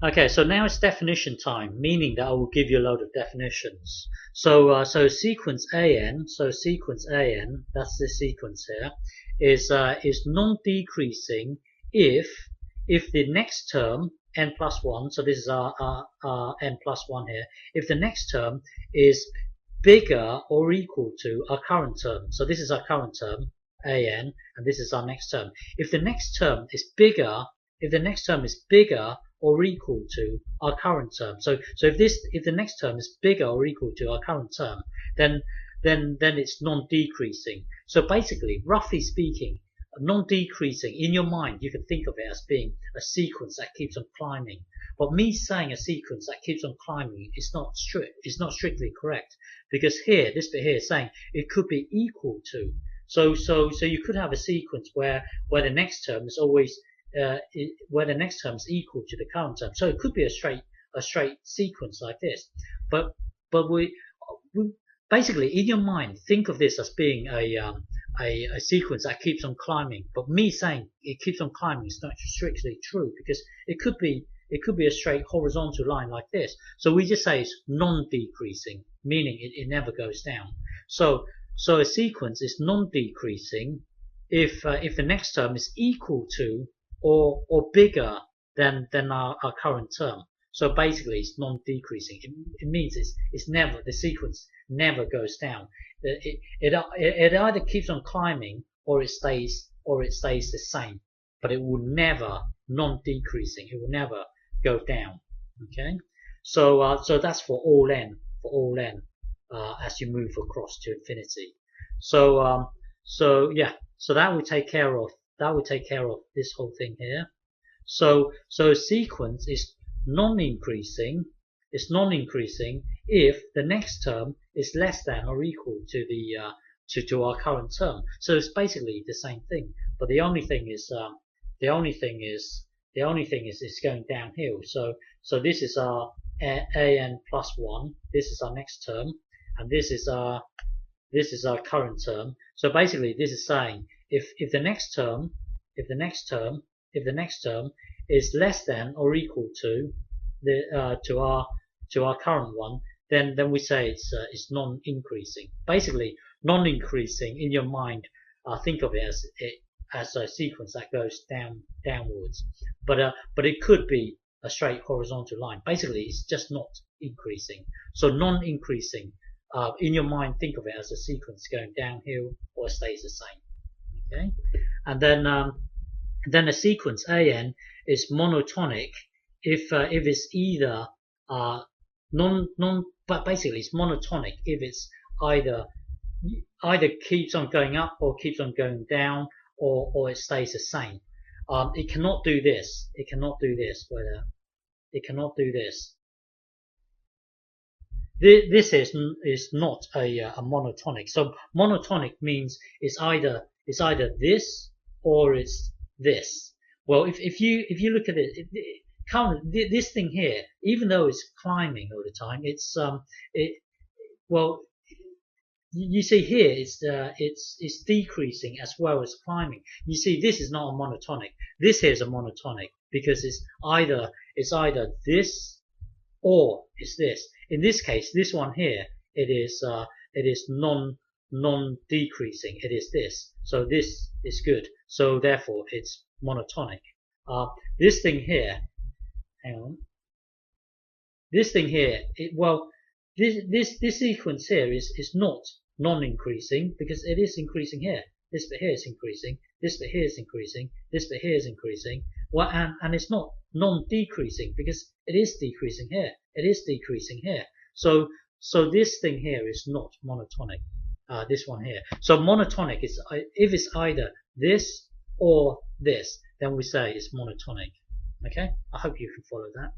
Okay, so now it's definition time, meaning that I will give you a load of definitions. So sequence AN, that's the sequence here, is non-decreasing if the next term n plus one, so this is our n plus one here, if the next term is bigger or equal to our current term. So this is our current term AN, and this is our next term. If the next term is bigger or equal to our current term. So if the next term is bigger or equal to our current term, then it's non-decreasing. So basically, roughly speaking, non-decreasing in your mind, you can think of it as being a sequence that keeps on climbing. But me saying a sequence that keeps on climbing is not strictly correct, because here, this bit here is saying it could be equal to. So you could have a sequence where the next term is always where the next term is equal to the current term. So it could be a straight sequence like this. But we basically, in your mind, think of this as being a sequence that keeps on climbing. But me saying it keeps on climbing is not strictly true, because it could be a straight horizontal line like this. So we just say it's non-decreasing, meaning it never goes down. So a sequence is non-decreasing if the next term is equal to or bigger than our current term. So basically, it's non-decreasing. It means it's never, the sequence never goes down. It either keeps on climbing or it stays the same, but it will never non-decreasing. It will never go down. Okay, so that's for all n as you move across to infinity. So yeah, so that will take care of this whole thing here. So a sequence is non-increasing if the next term is less than or equal to the to our current term. So it's basically the same thing, but the only thing is it's going downhill. So this is our an plus 1, this is our next term, and this is our current term. So basically, this is saying if the next term is less than or equal to the to our current one, then we say it's non-increasing. Basically, non-increasing in your mind, think of it as a sequence that goes downwards, but it could be a straight horizontal line. Basically, it's just not increasing. So non-increasing, in your mind, think of it as a sequence going downhill or stays the same. Okay, and then a sequence AN is monotonic if it's either but basically it's monotonic if it's either keeps on going up or keeps on going down, or it stays the same. It cannot do this. It cannot do this. This is not a monotonic. So monotonic means it's either this or it's this. Well, if you look at it, this thing here, even though it's climbing all the time, well, you see here it's decreasing as well as climbing. You see, this is not a monotonic. This here is a monotonic because it's either this or it's this. In this case, this one here, it is non-decreasing. It is this. So this is good. So therefore, it's monotonic. This thing here, hang on. This thing here, this sequence here is not non-increasing because it is increasing here. This bit here is increasing. This bit here is increasing. This bit here is increasing. Well, and it's not non-decreasing because it is decreasing here. It is decreasing here. So this thing here is not monotonic. This one here. So monotonic is if it's either this or this, then we say it's monotonic. Okay? I hope you can follow that.